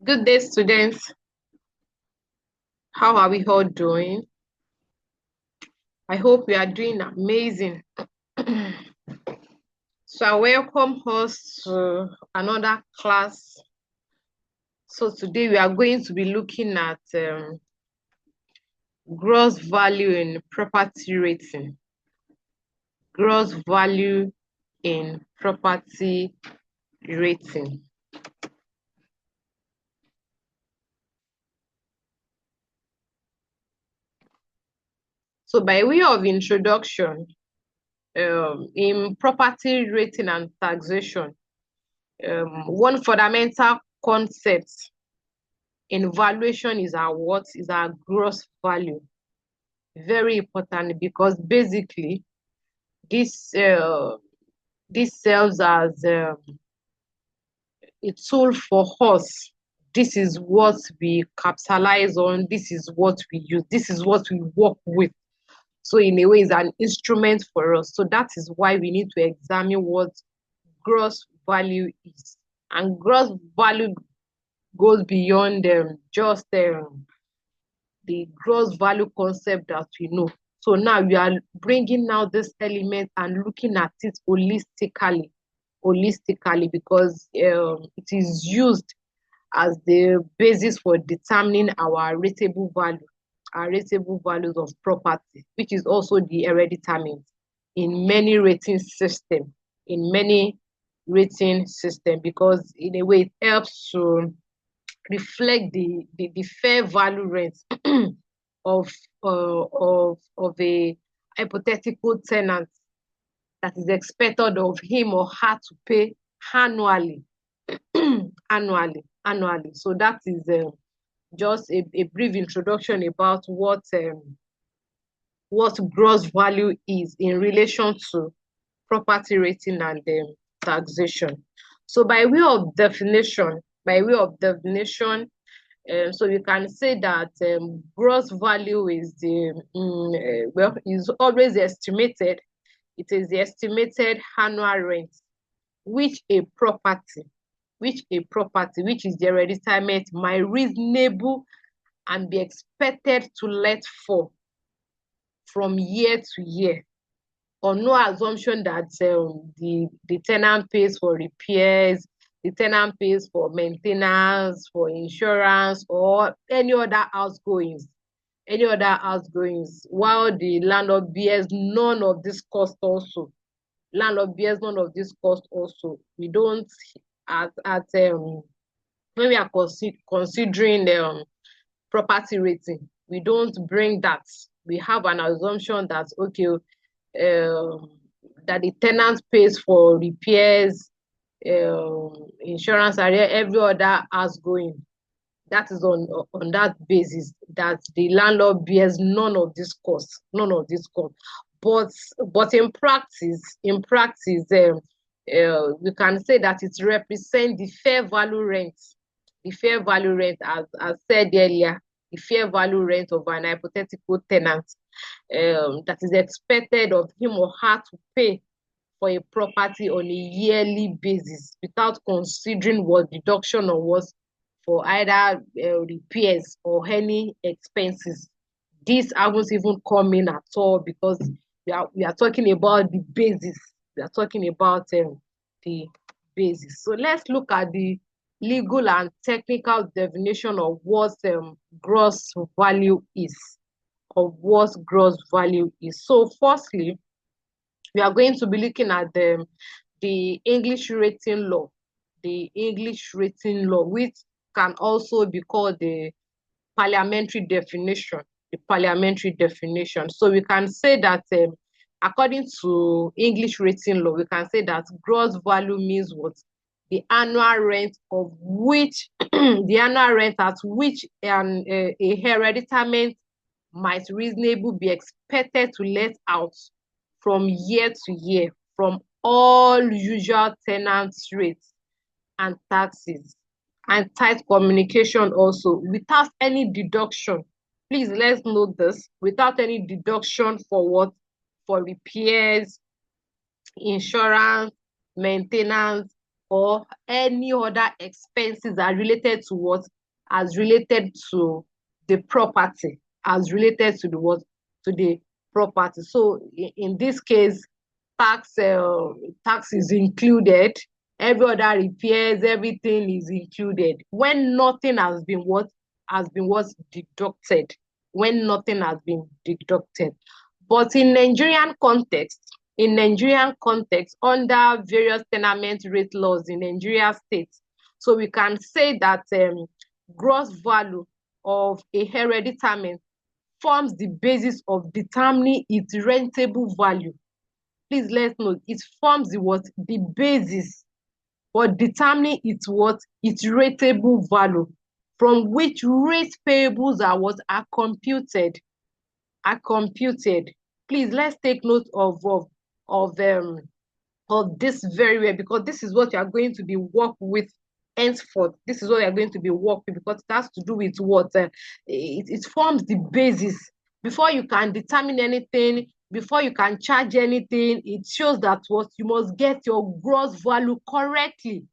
Good day, students. How are we all doing? I hope we are doing amazing. So I welcome us to another class. So today we are going to be looking at gross value in property rating. Gross value in property rating. So by way of introduction, in property rating and taxation, one fundamental concept in valuation is our what is our gross value. Very important because basically this this serves as a tool for us. This is what we capitalize on. This is what we use. This is what we work with. So in a way, it's an instrument for us. So that is why we need to examine what gross value is. And gross value goes beyond just the gross value concept that we know. So now we are bringing now this element and looking at it holistically, because it is used as the basis for determining our rateable value, our rateable values of property, which is also the hereditament in many rating system, because in a way it helps to reflect the fair value rent of a hypothetical tenant that is expected of him or her to pay annually. annually. So that is just a brief introduction about what gross value is in relation to property rating and taxation. So so you can say that gross value is is always estimated. It is the estimated annual rent which a property, which is the retirement, might reasonable and be expected to let for from year to year, on no assumption that the tenant pays for repairs, the tenant pays for maintenance, for insurance, or any other outgoings, while the landlord bears none of this cost also. We don't, at when we are considering property rating, we don't bring that. We have an assumption that, okay, that the tenant pays for repairs, insurance, and every other outgoing. That is on that basis that the landlord bears none of this cost. But in practice, we can say that it represents the fair value rent. The fair value rent, as said earlier, the fair value rent of an hypothetical tenant that is expected of him or her to pay for a property on a yearly basis, without considering what deduction or was for either repairs or any expenses. These haven't even come in at all, because we are talking about the basis. We are talking about the basis. So let's look at the legal and technical definition of what gross value is, So firstly, we are going to be looking at the English rating law, which can also be called the parliamentary definition. So we can say that according to English rating law, we can say that gross value means what? The annual rent of which the annual rent at which a hereditament might reasonably be expected to let out from year to year from all usual tenant rates and taxes and tight communication also, without any deduction. Please, let's note this: without any deduction for what? For repairs, insurance, maintenance, or any other expenses that are related to what? As related to the property, as related to the what? To the property. So in this case, tax is included. Every other repairs, everything is included. When nothing has been what? Has been what? Deducted. When nothing has been deducted. But in Nigerian context, under various tenement rate laws in Nigeria states, so we can say that gross value of a hereditament forms the basis of determining its rentable value. Please let's note, it forms the what? The basis for determining its what? Its rateable value, from which rate payables are what? Are computed. Please let's take note of this very well, because this is what you are going to be worked with henceforth. This is what you are going to be worked with, because it has to do with what? It forms the basis. Before you can determine anything, before you can charge anything, it shows that what? You must get your gross value correctly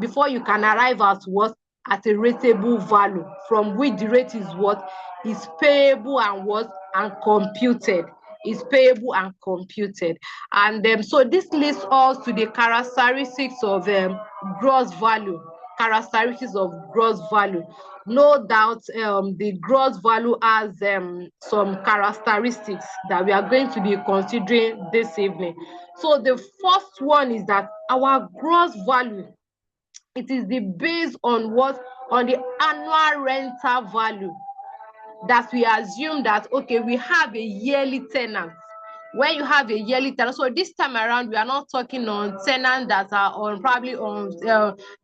before you can arrive at what? At a rateable value, from which the rate is what? Is payable and what? And computed. Is payable and computed. And so this leads us to the characteristics of gross value. Characteristics of gross value. No doubt the gross value has some characteristics that we are going to be considering this evening. So the first one is that our gross value, it is the base on what? On the annual rental value, that we assume that, okay, we have a yearly tenant. When you have a yearly tenant, so this time around, we are not talking on tenants that are on probably on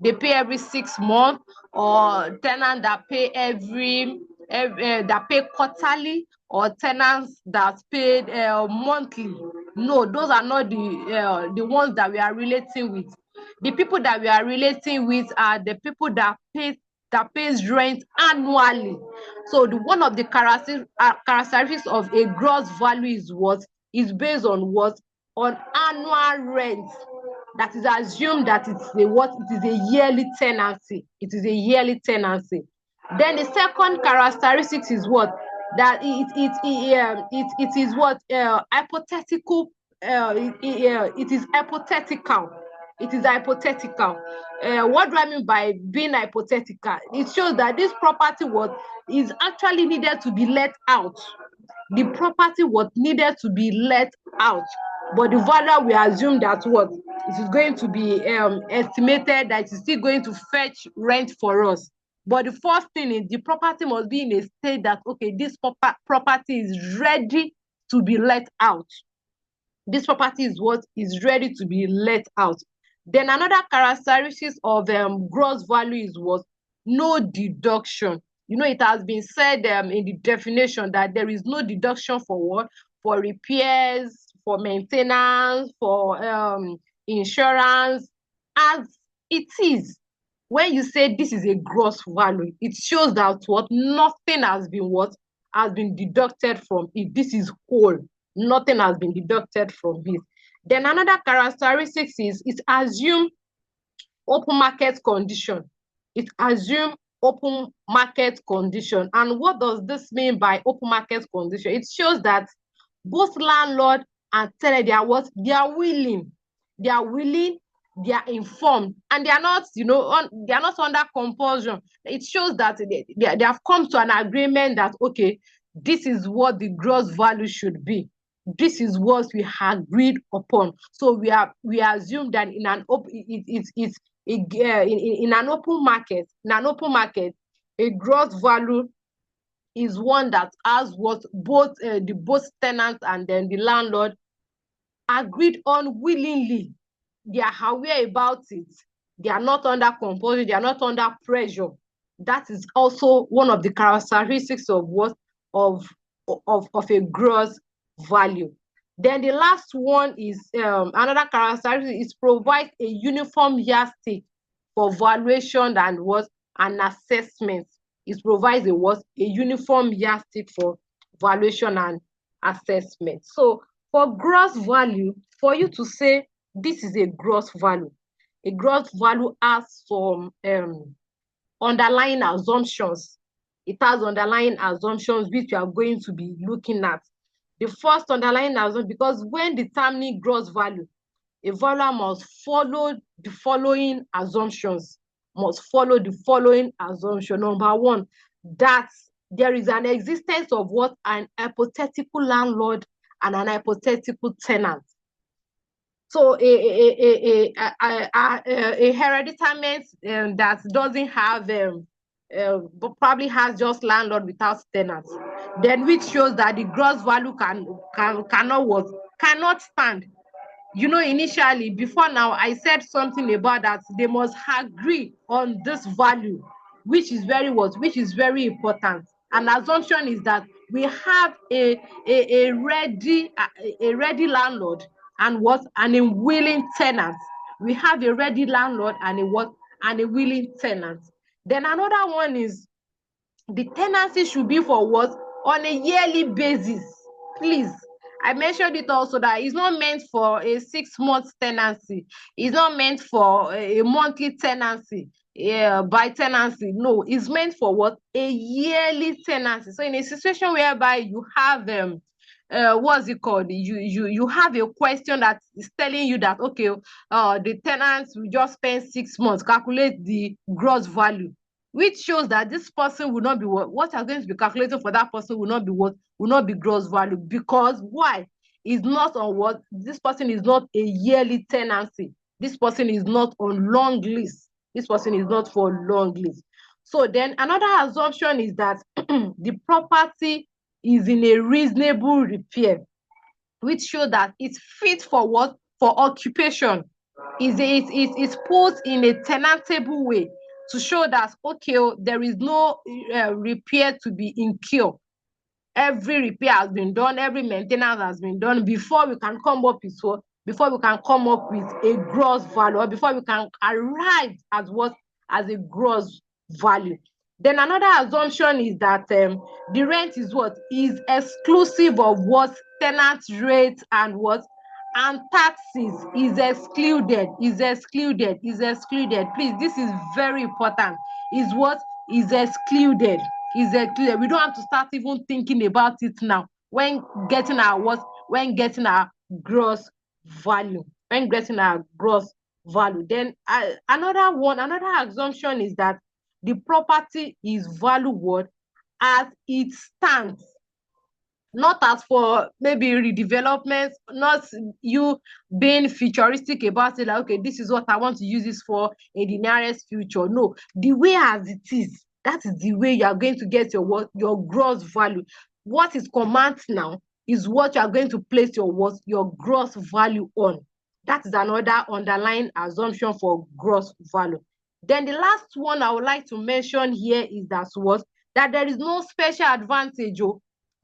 they pay every 6 months, or tenants that pay every that pay quarterly, or tenants that paid monthly. No, those are not the ones that we are relating with. The people that we are relating with are the people that pays rent annually. So one of the characteristics of a gross value is what? Is based on what? On annual rent. That is assumed that it's a what? It is a yearly tenancy. It is a yearly tenancy. Then the second characteristics is what? That it is what? Hypothetical. It is hypothetical. It is hypothetical. What do I mean by being hypothetical? It shows that this property was is actually needed to be let out. The property was needed to be let out, but the value we assume that what? It is going to be estimated that it is still going to fetch rent for us. But the first thing is the property must be in a state that, okay, this property is ready to be let out. This property is what? Is ready to be let out. Then another characteristics of gross value is what? No deduction. It has been said in the definition that there is no deduction for what? For repairs, for maintenance, for insurance. As it is, when you say this is a gross value, it shows that what? Nothing has been what? Has been deducted from it. This is whole. Nothing has been deducted from it. Then another characteristics is it assume open market condition. It assume open market condition. And what does this mean by open market condition? It shows that both landlord and tenant, they are what? They are willing. They are willing, they are informed, and they are not, they are not under compulsion. It shows that they have come to an agreement that, okay, this is what the gross value should be. This is what we agreed upon. So we assume that in an open in an open market, a gross value is one that has what both tenants and then the landlord agreed on willingly. They are aware about it. They are not under compulsion. They are not under pressure. That is also one of the characteristics of what? Of a gross value. Then the last one is another characteristic is provide a uniform yardstick for valuation and what? An assessment. It provides a what? A uniform yardstick for valuation and assessment. So for gross value, for you to say this is a gross value, A gross value has some underlying assumptions. It has underlying assumptions which we are going to be looking at. The first underlying assumption, because when determining gross value, a valuer must follow the following assumptions. Must follow the following assumption. Number one, that there is an existence of what? An hypothetical landlord and an hypothetical tenant. So a hereditament that doesn't have but probably has just landlord without tenants, then which shows that the gross value cannot stand. You know, initially, before now, I said something about that they must agree on this value, which is very important. An assumption is that we have a ready landlord and what? And a willing tenant. We have a ready landlord and a what? And a willing tenant. Then another one is the tenancy should be for what? On a yearly basis. Please, I mentioned it also that it's not meant for a 6 month tenancy. It's not meant for a monthly tenancy. Yeah, by tenancy. No, it's meant for what? A yearly tenancy. So in a situation whereby you have what's it called? You have a question that is telling you that okay, the tenants will just spend 6 months, calculate the gross value, which shows that this person will not be what are going to be calculated for that person will not be what? Will not be gross value. Because why? Is not on what? This person is not a yearly tenancy. This person is not on long lease. This person is not for long lease. So then another assumption is that the property is in a reasonable repair, which show that it's fit for what? For occupation. It's put in a tenantable way to show that okay, there is no repair to be incurred. Every repair has been done, every maintenance has been done before we can come up with what? Before we can come up with a gross value, or before we can arrive at what? As a gross value. Then another assumption is that the rent is what? Is exclusive of what? Tenant rate and what? And taxes. Is excluded. Please, this is very important. Is what? Is excluded. Is excluded. We don't have to start even thinking about it now when getting our what? When getting our gross value. When getting our gross value. Then another assumption is that the property is valued as it stands, not as for maybe redevelopment, not you being futuristic about it, like okay, this is what I want to use this for in the nearest future. No, the way as it is, that is the way you are going to get your gross value. What is command now is what you are going to place your gross value on. That is another underlying assumption for gross value. Then the last one I would like to mention here is that there is no special advantage.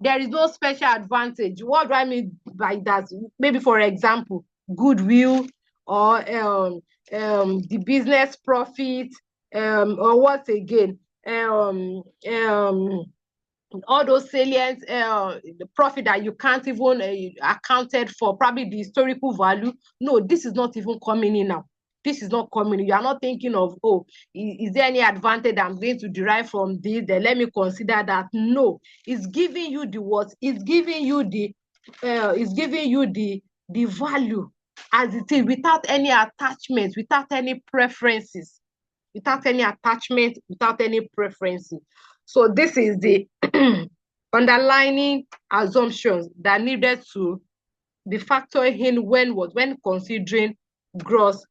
There is no special advantage. What do I mean by that? Maybe, for example, goodwill, or the business profit, or what again? All those salient the profit that you can't even accounted for, probably the historical value. No, this is not even coming in now. This is not coming. You are not thinking of, oh, is there any advantage I'm going to derive from this? Then let me consider that. No, it's giving you the what? It's giving you the value as it is, without any attachment, without any preferences, without any attachment, without any preferences. So this is the underlying assumptions that needed to be factored in when considering gross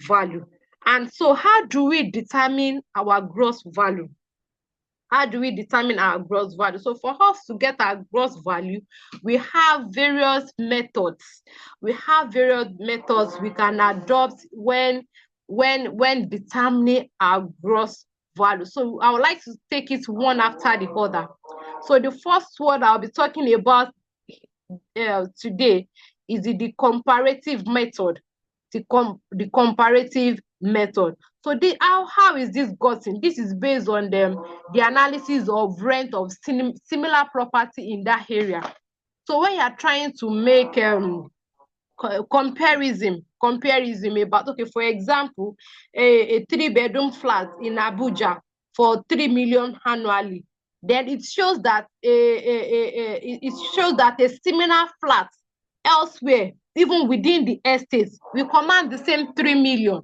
value. And so how do we determine our gross value? How do we determine our gross value? So for us to get our gross value, we have various methods. We can adopt when determining our gross value. So I would like to take it one after the other. So the first one I'll be talking about today is the comparative method. The comparative method. So how is this gotten? This is based on the analysis of rent of similar property in that area. So when you are trying to make comparison about, okay, for example, a 3-bedroom flat in Abuja for 3 million annually, then it shows that a similar flat elsewhere, even within the estate, we command the same 3 million.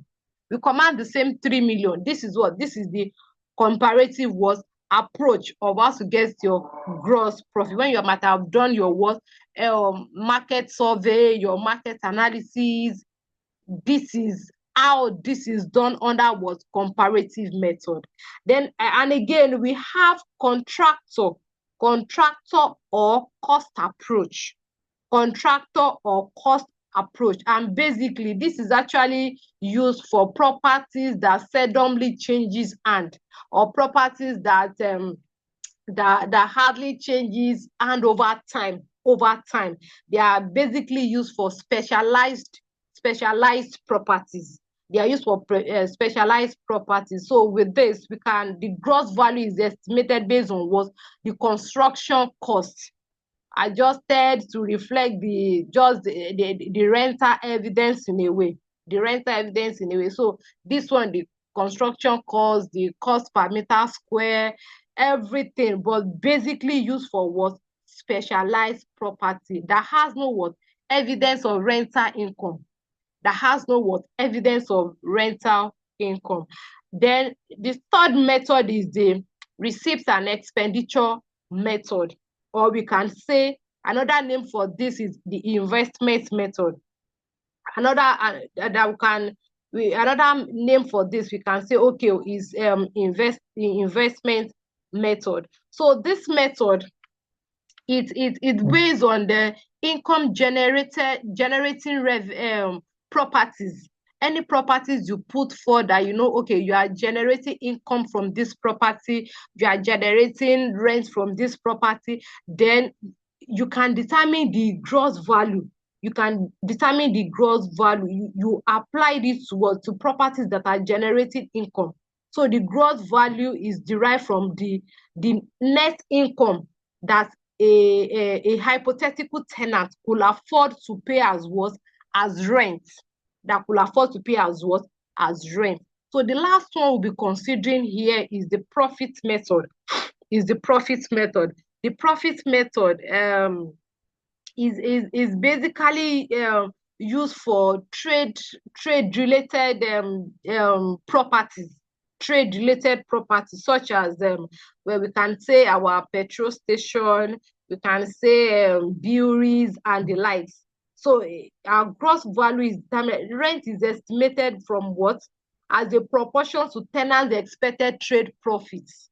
This is the comparative was approach of how to get your gross profit when you might have done your what market survey, your market analysis. This is how this is done under what comparative method. Then and again we have contractor or cost approach. And basically this is actually used for properties that seldomly changes hand, or properties that hardly changes hand over time. They are basically used for specialized properties. They are used for specialized properties. So with this, the gross value is estimated based on what the construction cost, adjusted to reflect the rental evidence in a way. So this one, the construction cost, the cost per meter square, everything, but basically used for what? Specialized property that has no what? Evidence of rental income. Then the third method is the receipts and expenditure method, or we can say another name for this is the investment method. Another name for this we can say, okay, is investment method. So this method, it's based on the income generating properties. Any properties you put for that, okay, you are generating income from this property, you are generating rent from this property, then you can determine the gross value. You apply this to properties that are generating income. So the gross value is derived from the net income that a hypothetical tenant could afford to pay as rent. So the last one we'll be considering here is the profit method. The profit method is basically used for trade related properties. Such as where we can say our petrol station, we can say breweries and the likes. So our gross value is determined. Rent is estimated from what? As a proportion to tenants' expected trade profits.